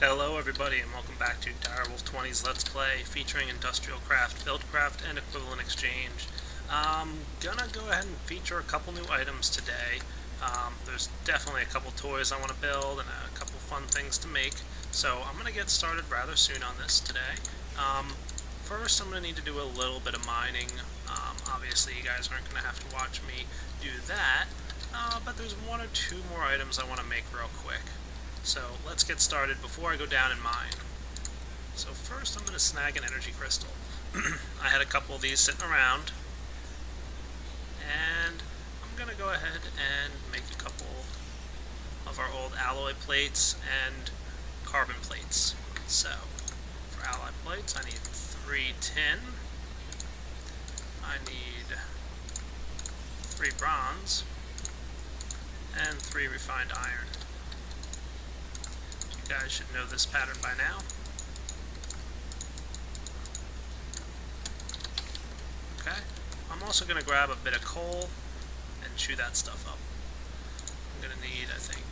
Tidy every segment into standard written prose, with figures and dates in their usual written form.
Hello everybody and welcome back to Direwolf20's Let's Play featuring Industrial Craft, BuildCraft, and Equivalent Exchange. I'm gonna go ahead and feature a couple new items today. There's definitely a couple toys I want to build and a couple fun things to make, so I'm gonna get started rather soon on this today. First I'm gonna need to do a little bit of mining. Obviously you guys aren't gonna have to watch me do that, but there's one or two more items I want to make real quick. So let's get started before I go down and mine. So first I'm going to snag an energy crystal. I had a couple of these sitting around, and I'm going to go ahead and make a couple of our old alloy plates and carbon plates. So for alloy plates I need 3 tin, I need 3 bronze, and 3 refined iron. You guys should know this pattern by now. Okay, I'm also going to grab a bit of coal and chew that stuff up. I'm going to need, I think,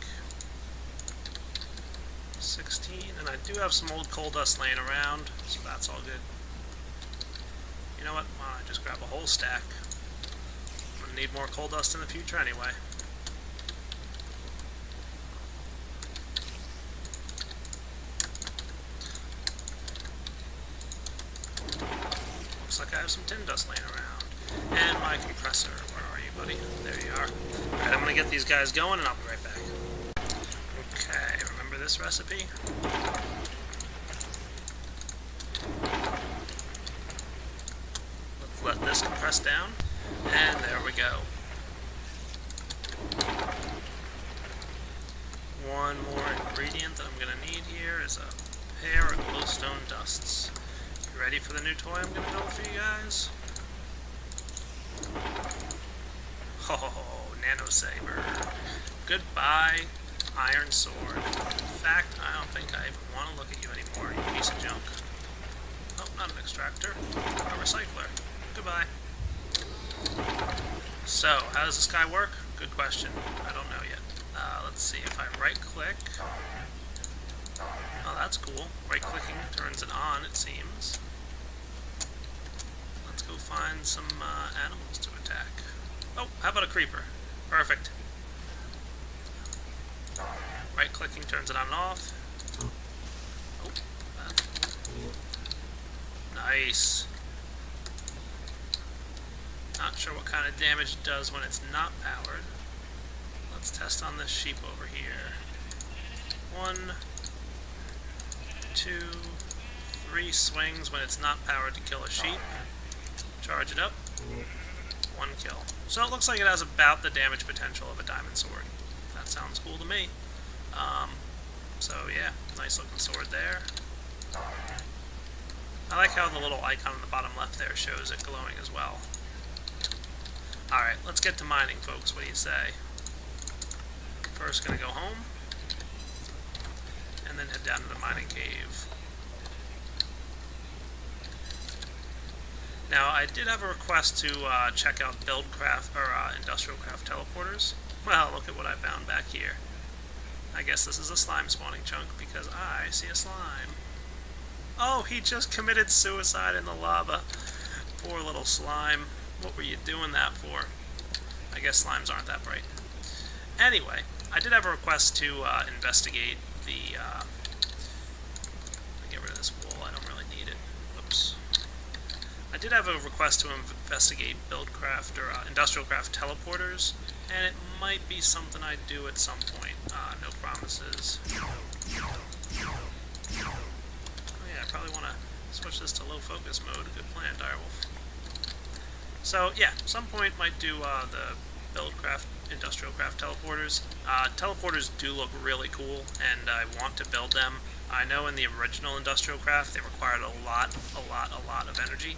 16, and I do have some old coal dust laying around, so that's all good. You know what, why don't I just grab a whole stack? I'm going to need more coal dust in the future anyway. Looks like I have some tin dust laying around. And my compressor. Where are you, buddy? There you are. Alright, I'm going to get these guys going and I'll be right back. Okay, remember this recipe? Let's let this compress down. And there we go. One more ingredient that I'm going to need here is a pair of glowstone dusts. Ready for the new toy I'm going to build for you guys? Oh, Nano Saber. Goodbye, Iron Sword. In fact, I don't think I even want to look at you anymore, you piece of junk. Oh, not an extractor. A recycler. Goodbye. So, how does this guy work? Good question. I don't know yet. Let's see, if I right-click... Oh, that's cool. Right-clicking turns it on, it seems. Let's go find some animals to attack. Oh, how about a creeper? Perfect. Right-clicking turns it on and off. Oh, that's cool. Nice. Not sure what kind of damage it does when it's not powered. Let's test on this sheep over here. 1, 2, 3 swings when it's not powered to kill a sheep. Charge it up. 1 kill. So it looks like it has about the damage potential of a diamond sword. That sounds cool to me. So yeah, nice looking sword there. I like how the little icon on the bottom left there shows it glowing as well. Alright, let's get to mining, folks. What do you say? First gonna go home, and then head down to the mining cave. Now, I did have a request to check out BuildCraft, or Industrial Craft teleporters. Well, look at what I found back here. I guess this is a slime spawning chunk, because I see a slime. Oh, he just committed suicide in the lava. Poor little slime. What were you doing that for? I guess slimes aren't that bright. Anyway, I did have a request to investigate the... get rid of this wool, I don't really need it. Whoops. I did have a request to investigate BuildCraft or Industrial Craft teleporters, and it might be something I do at some point. No promises. Oh yeah, I probably want to switch this to low focus mode. Good plan, Direwolf. So yeah, some point might do the BuildCraft, Industrial Craft teleporters. Teleporters do look really cool, and I want to build them. I know in the original Industrial Craft they required a lot of energy,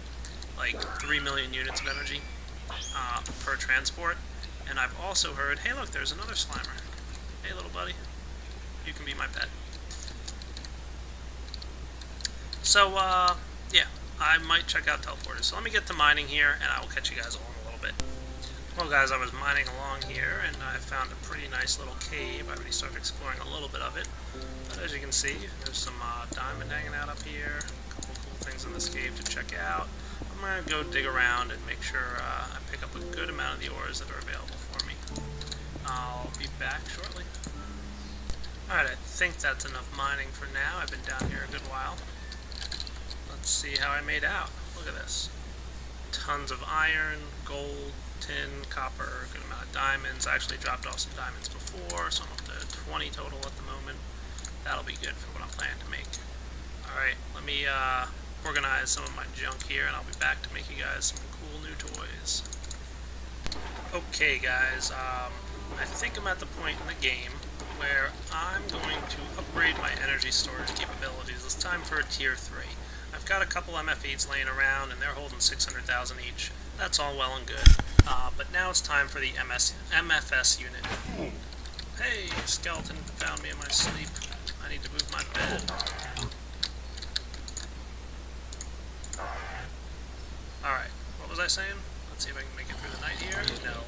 like 3 million units of energy per transport. And I've also heard, hey look, there's another Slimer. Hey little buddy, you can be my pet. So yeah, I might check out teleporters. So let me get to mining here, and I will catch you guys all in a little bit. Well guys, I was mining along here and I found a pretty nice little cave. I already started exploring a little bit of it. But as you can see, there's some diamond hanging out up here. A couple cool things in this cave to check out. I'm going to go dig around and make sure I pick up a good amount of the ores that are available for me. I'll be back shortly. Alright, I think that's enough mining for now. I've been down here a good while. Let's see how I made out. Look at this. Tons of iron, gold, tin, copper, a good amount of diamonds. I actually dropped off some diamonds before, so I'm up to 20 total at the moment. That'll be good for what I'm planning to make. Alright, let me organize some of my junk here, and I'll be back to make you guys some cool new toys. Okay guys, I think I'm at the point in the game where I'm going to upgrade my energy storage capabilities. It's time for a tier 3. I've got a couple MFEs laying around and they're holding 600,000 each. That's all well and good. But now it's time for the MFS unit. Hey, skeleton found me in my sleep. I need to move my bed. Alright, what was I saying? Let's see if I can make it through the night here. No.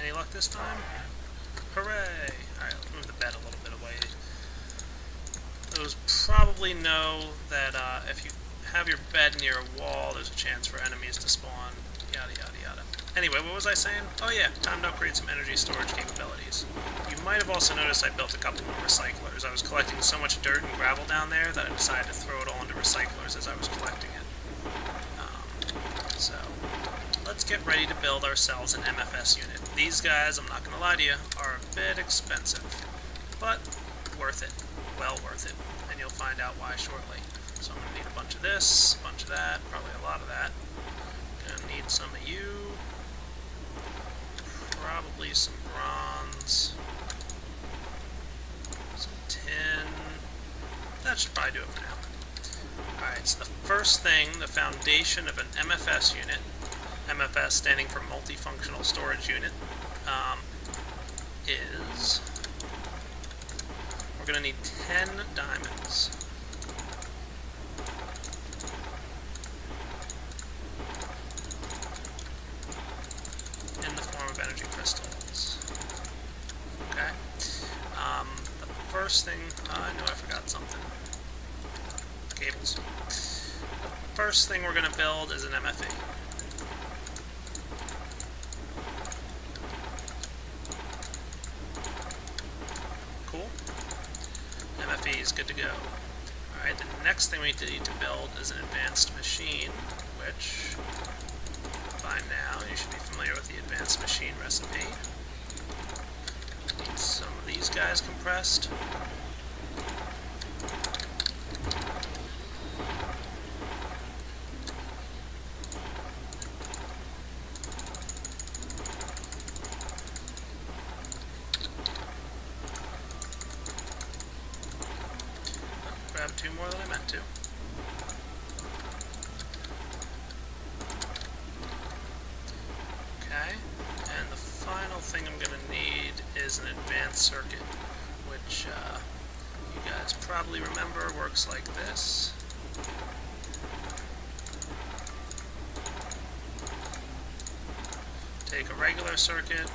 Any luck this time? Hooray! Alright, let's move the bed a little bit away. Those probably know that if you have your bed near a wall, there's a chance for enemies to spawn. Yada yada yada. Anyway, what was I saying? Oh yeah, time to upgrade some energy storage capabilities. You might have also noticed I built a couple more recyclers. I was collecting so much dirt and gravel down there that I decided to throw it all into recyclers as I was collecting it. So, let's get ready to build ourselves an MFS unit. These guys, I'm not going to lie to you, are a bit expensive, but worth it. Well worth it. And you'll find out why shortly. So I'm going to need a bunch of this, a bunch of that, probably a lot of that. Going to need some of you. Probably some bronze. Some tin. That should probably do it for now. Alright, so the first thing, the foundation of an MFS unit, MFS standing for Multifunctional Storage Unit, is we're going to need 10 diamonds. In the form of energy crystals. Okay. The first thing, I know I forgot something. Cables. The first thing we're going to build is an MFE. Cool. MFE is good to go. Alright, the next thing we need to build is an advanced machine, which by now you should be familiar with the advanced machine recipe. Need some of these guys compressed. Grab 2 more than I meant to. Okay, and the final thing I'm going to need is an advanced circuit, which you guys probably remember works like this. Take a regular circuit,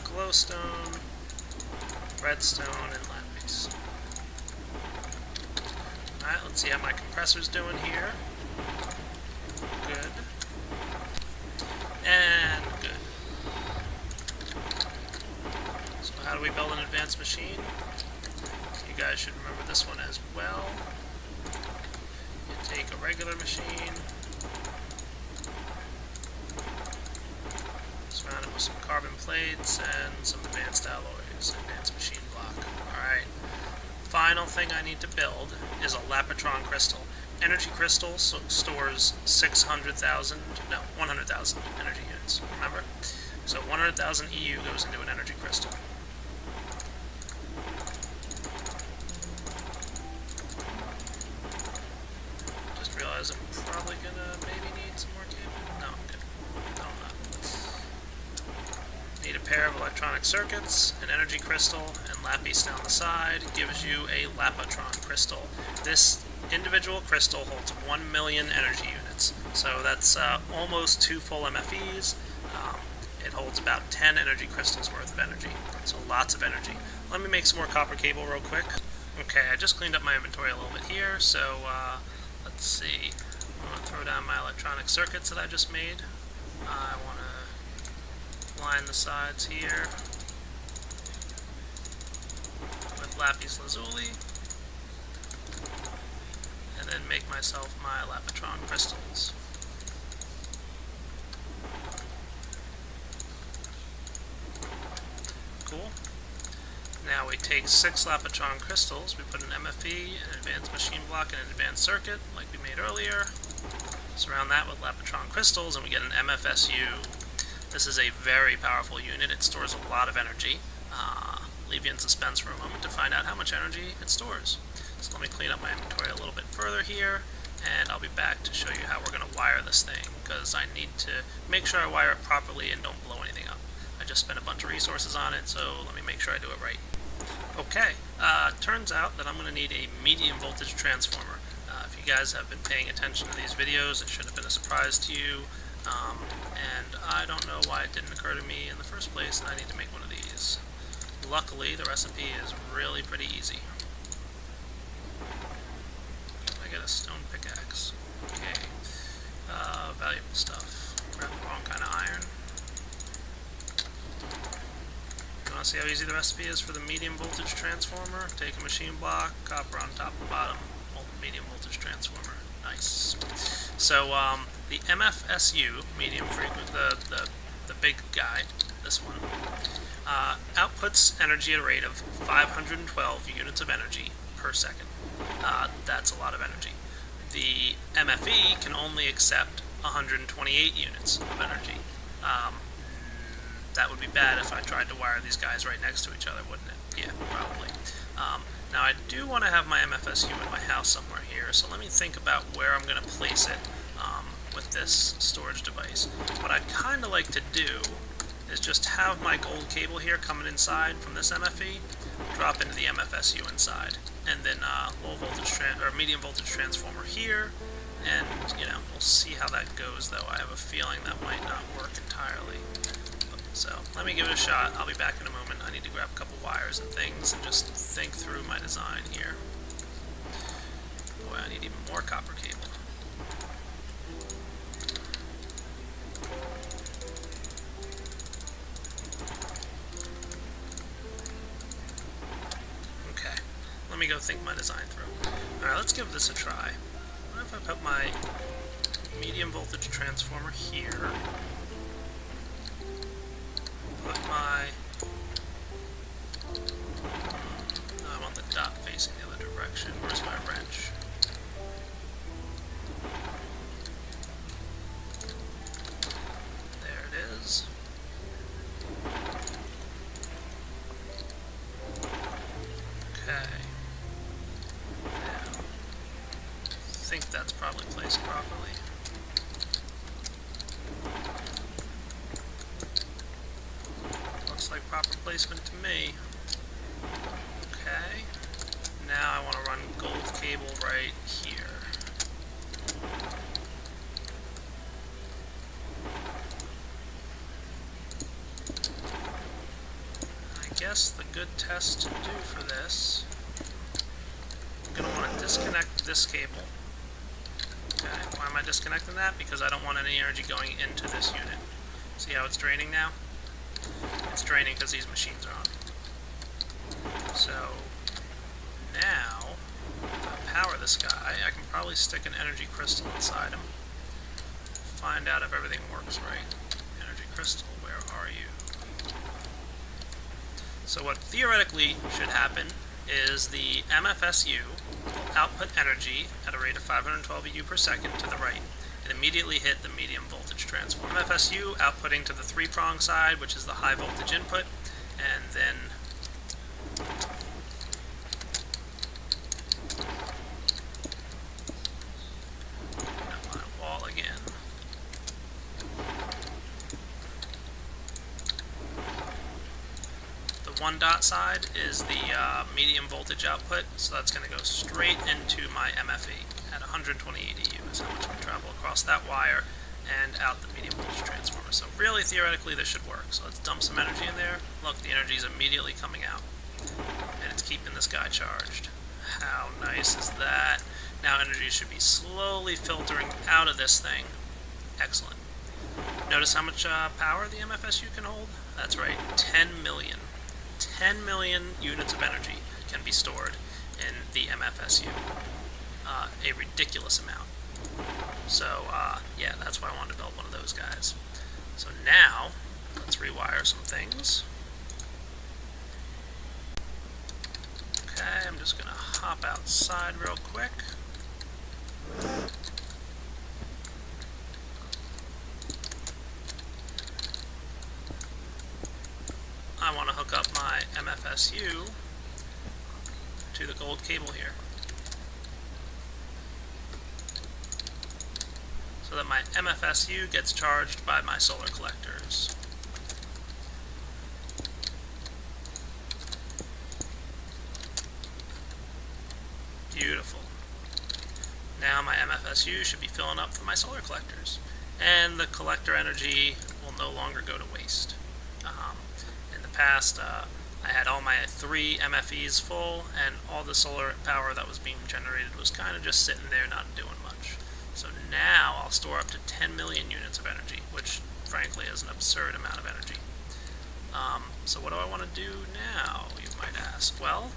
glowstone, redstone, and lapis. Alright, let's see how my compressor's doing here. Good. And good. So how do we build an advanced machine? You guys should remember this one as well. You take a regular machine, surround it with some carbon plates and some advanced alloys, advanced machine block. Alright. Final thing I need to build is a Lapitron crystal. Energy crystal stores 600,000, no, 100,000 energy units, remember? So 100,000 EU goes into an energy crystal. Just realized I'm probably gonna maybe need some more cable. No, I'm good. No, I'm not. Need a pair of electronic electronic circuits, an energy crystal, and lapis down the side gives you a lapotron crystal. This individual crystal holds 1 million energy units, so that's almost 2 full MFEs. It holds about 10 energy crystals worth of energy, so lots of energy. Let me make some more copper cable real quick. Okay, I just cleaned up my inventory a little bit here, so let's see. I'm going to throw down my electronic circuits that I just made. I want to line the sides here with lapis lazuli, and then make myself my lapotron crystals. Cool. Now we take 6 lapotron crystals, we put an MFE, an advanced machine block, and an advanced circuit, like we made earlier. Surround that with lapotron crystals, and we get an MFSU. This is a very powerful unit. It stores a lot of energy. Leave you in suspense for a moment to find out how much energy it stores. So let me clean up my inventory a little bit further here, and I'll be back to show you how we're going to wire this thing, because I need to make sure I wire it properly and don't blow anything up. I just spent a bunch of resources on it, so let me make sure I do it right. Okay, turns out that I'm going to need a medium voltage transformer. If you guys have been paying attention to these videos, it should have been a surprise to you, and I don't know why it didn't occur to me in the first place, and I need to make one of these. Luckily, the recipe is really pretty easy. I get a stone pickaxe. Okay, valuable stuff. Grab the wrong kind of iron. You want to see how easy the recipe is for the medium voltage transformer? Take a machine block, copper on top and bottom, medium voltage transformer. Nice. So the MFSU, medium frequency, the big guy, this one, outputs energy at a rate of 512 units of energy per second. That's a lot of energy. The MFE can only accept 128 units of energy. That would be bad if I tried to wire these guys right next to each other, wouldn't it? Yeah, probably. Now I do want to have my MFSU in my house somewhere here, so let me think about where I'm going to place it with this storage device. What I'd kind of like to do is just have my gold cable here coming inside from this MFE, drop into the MFSU inside, and then low voltage or medium voltage transformer here, and we'll see how that goes. Though I have a feeling that might not work entirely. So let me give it a shot. I'll be back in a moment. I need to grab a couple wires and things and just think through my design here. Boy, I need even more copper cable. Okay, let me go think my design through. Alright, let's give this a try. What if I put my medium voltage transformer here? Put my... No, I want the dot facing the other direction. Where's my wrench? There it is. Okay. Now, I think that's probably placed properly. Like proper placement to me. Okay. Now I want to run gold cable right here. I guess the good test to do for this, I'm going to want to disconnect this cable. Okay. Why am I disconnecting that? Because I don't want any energy going into this unit. See how it's draining now? It's draining because these machines are on. So now, if I power this guy, I can probably stick an energy crystal inside him. Find out if everything works right. Energy crystal, where are you? So what theoretically should happen is the MFSU will output energy at a rate of 512 EU per second to the right, and immediately hit the medium voltage transformer. MFSU outputting to the 3-prong side, which is the high voltage input, and then my wall again. one dot side is the medium voltage output, so that's going to go straight into my MFE at 120 EDU is how much can travel across that wire and out the medium voltage transformer. So really, theoretically, this should work. So let's dump some energy in there. Look, the energy is immediately coming out, and it's keeping this guy charged. How nice is that? Now energy should be slowly filtering out of this thing. Excellent. Notice how much power the MFSU can hold? That's right, 10 million. 10 million units of energy can be stored in the MFSU. A ridiculous amount. So, yeah, that's why I wanted to build one of those guys. So now, let's rewire some things. Okay, I'm just going to hop outside real quick. I want to hook up my MFSU to the gold cable here, so that my MFSU gets charged by my solar collectors. Beautiful. Now my MFSU should be filling up for my solar collectors, and the collector energy will no longer go to waste. In the past, I had all my 3 MFEs full, and all the solar power that was being generated was kind of just sitting there not doing much. So now I'll store up to 10 million units of energy, which frankly is an absurd amount of energy. So what do I want to do now, you might ask? Well,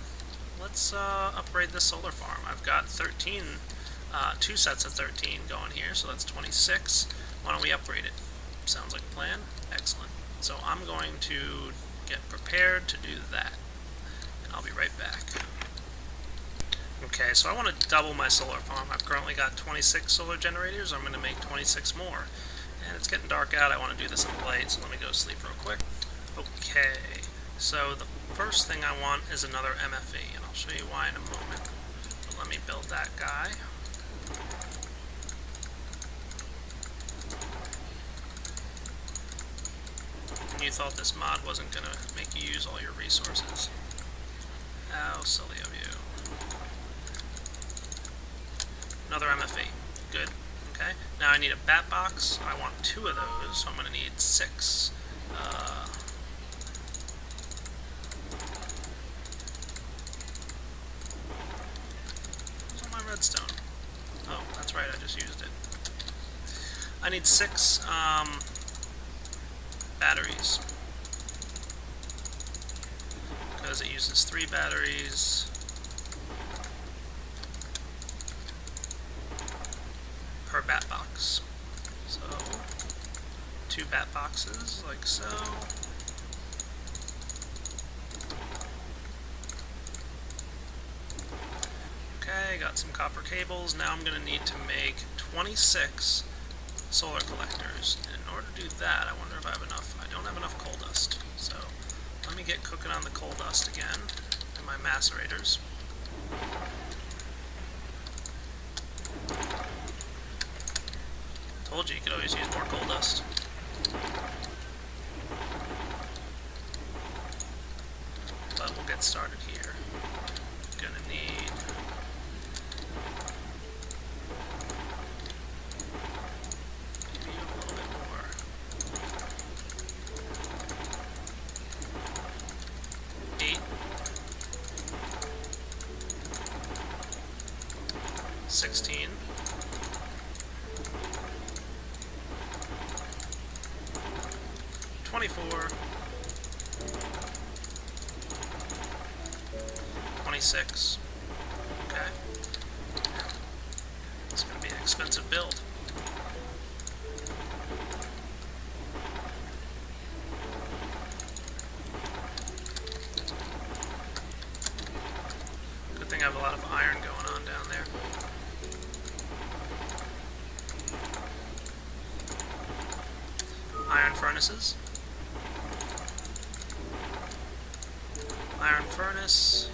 let's upgrade this solar farm. I've got 13, 2 sets of 13 going here, so that's 26. Why don't we upgrade it? Sounds like a plan? Excellent. So I'm going to get prepared to do that, and I'll be right back. Okay, so I want to double my solar farm. I've currently got 26 solar generators. I'm going to make 26 more. And it's getting dark out. I want to do this in the light, so let me go sleep real quick. Okay, so the first thing I want is another MFE, and I'll show you why in a moment. But let me build that guy. And you thought this mod wasn't going to make you use all your resources. How silly of you. Another MFE. Good. Okay. Now I need a bat box. I want 2 of those, so I'm going to need 6. Where's all my redstone? Oh, that's right, I just used it. I need 6 batteries, because it uses 3 batteries per bat box. So 2 bat boxes, like so. Okay, got some copper cables. Now I'm going to need to make 26 solar collectors. And in order to do that, I wonder if I have enough. I don't have enough coal dust. So let me get cooking on the coal dust again and my macerators. Told you you could always use more coal dust. But we'll get started here. Gonna need maybe a little bit more. 8. 16. 24, 26. Okay. It's going to be an expensive build. Good thing I have a lot of iron going on down there. Iron furnaces. Iron furnace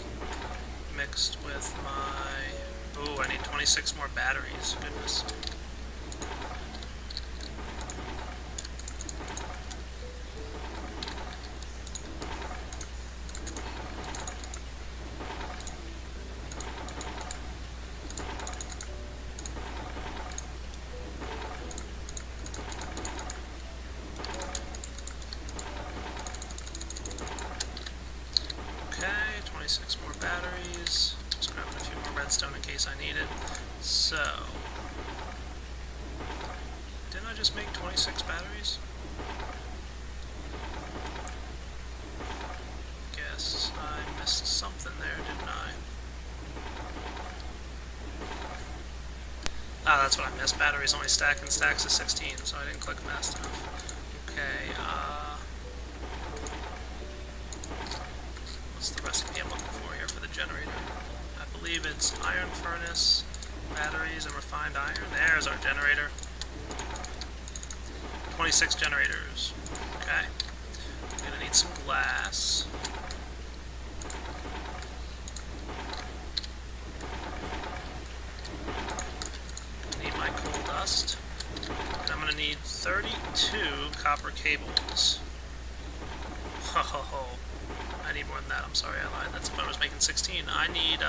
mixed with my... Ooh, I need 26 more batteries. Goodness. just make 26 batteries? Guess I missed something there, didn't I? Ah, that's what I missed. Batteries only stack in stacks of 16, so I didn't click fast enough. Okay, what's the recipe I'm looking for here for the generator? I believe it's iron furnace, batteries, and refined iron. There's our generator. 26 generators. Okay. I'm gonna need some glass. Need my coal dust. And I'm gonna need 32 copper cables. Ho ho ho. I need more than that. I'm sorry, I lied. That's if I was making 16. I need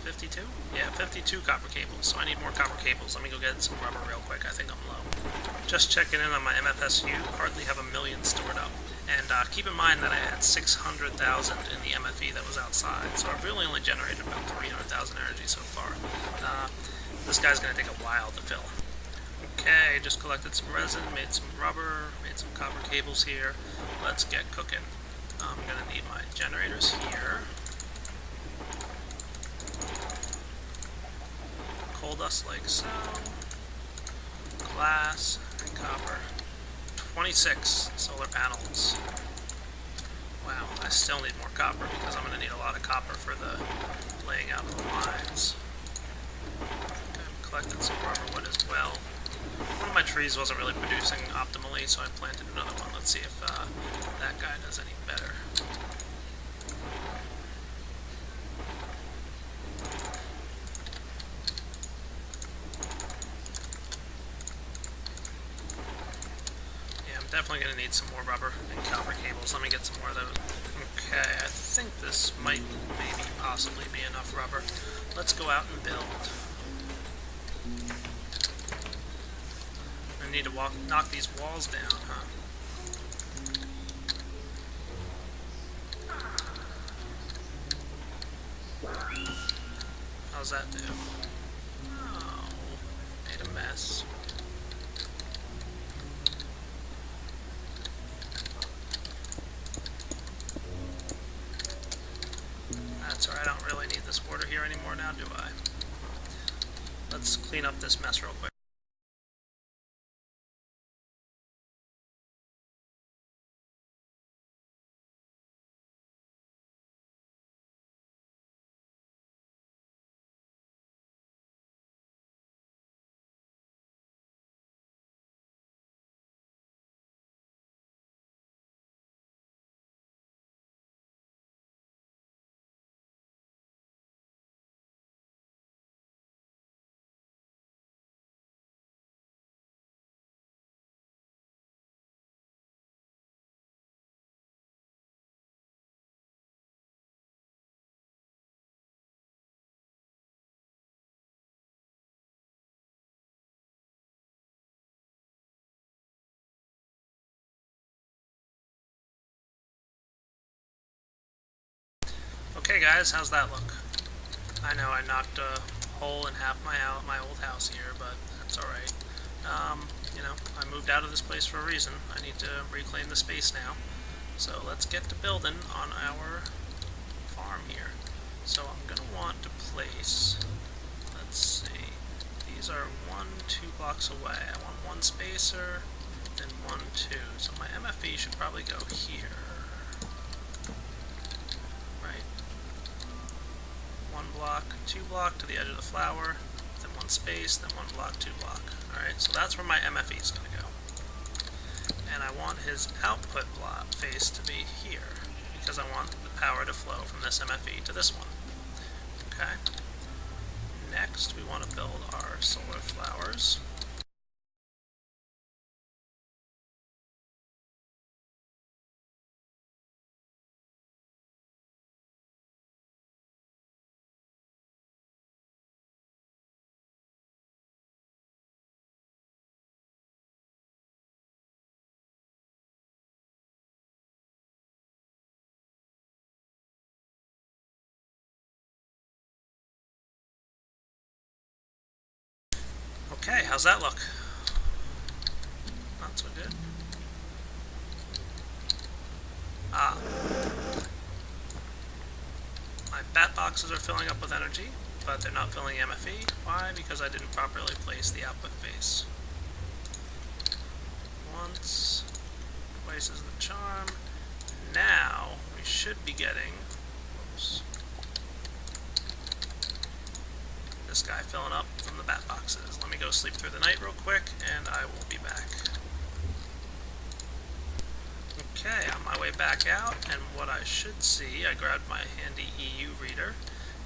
52? Yeah, 52 copper cables. So I need more copper cables. Let me go get some rubber real quick. I think I'm low. Just checking in on my MFSU. Hardly have 1 million stored up. And keep in mind that I had 600,000 in the MFE that was outside. So I've really only generated about 300,000 energy so far. This guy's going to take a while to fill. Okay, just collected some resin, made some rubber, made some copper cables here. Let's get cooking. I'm going to need my generators here. Coal dust like so. Glass and copper. 26 solar panels. Wow, I still need more copper because I'm going to need a lot of copper for the laying out of the lines. Okay, I'm collecting some rubber wood as well. One of my trees wasn't really producing optimally, so I planted another one. Let's see if that guy does any better. Yeah, I'm definitely going to need some more rubber and copper cables. Let me get some more of those. Okay, I think this might maybe possibly be enough rubber. Let's go out and build. I need to knock these walls down, huh? How's that do? Oh, made a mess. That's alright, I don't really need this water here anymore now, do I? Let's clean up this mess real quick. Okay guys, how's that look? I know I knocked a hole in half my old house here, but that's alright. You know, I moved out of this place for a reason. I need to reclaim the space now. So let's get to building on our farm here. So I'm going to want to place, let's see, these are 2 blocks away. I want 1 spacer, then 1, 2. So my MFE should probably go here. 1 block, 2 block to the edge of the flower, then 1 space, then 1 block, 2 block. Alright, so that's where my MFE is going to go. And I want his output block face to be here, because I want the power to flow from this MFE to this one. Okay. Next, we want to build our solar flowers. Okay, how's that look? not so good. Ah. My bat boxes are filling up with energy, but they're not filling MFE. Why? Because I didn't properly place the output face. Once, places the charm. Now, we should be getting, whoops, this guy filling up from the bat boxes. Let me go sleep through the night real quick, and I will be back. Okay, on my way back out, and what I should see, I grabbed my handy EU reader,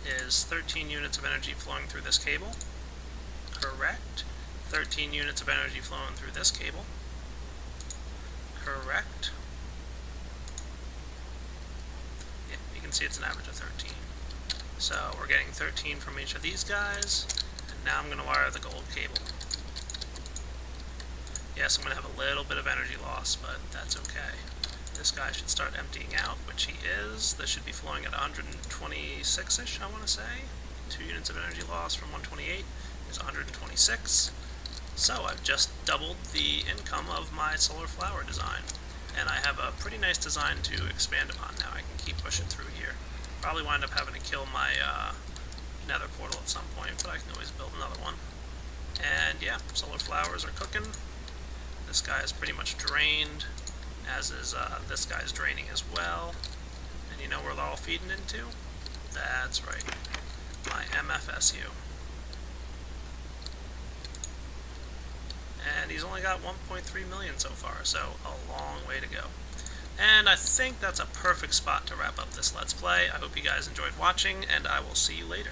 is 13 units of energy flowing through this cable. Correct. 13 units of energy flowing through this cable. Correct. Yeah, you can see it's an average of 13. So we're getting 13 from each of these guys, and now I'm going to wire the gold cable. Yes, I'm going to have a little bit of energy loss, but that's okay. This guy should start emptying out, which he is. This should be flowing at 126-ish, I want to say. 2 units of energy loss from 128 is 126. So I've just doubled the income of my solar flower design. And I have a pretty nice design to expand upon now. I can keep pushing through here. Probably wind up having to kill my nether portal at some point, but I can always build another one. And yeah, solar flowers are cooking. This guy is pretty much drained, as is this guy's draining as well. And you know where they're all feeding into? That's right, my MFSU. And he's only got 1.3 million so far, so a long way to go. And I think that's a perfect spot to wrap up this Let's Play. I hope you guys enjoyed watching, and I will see you later.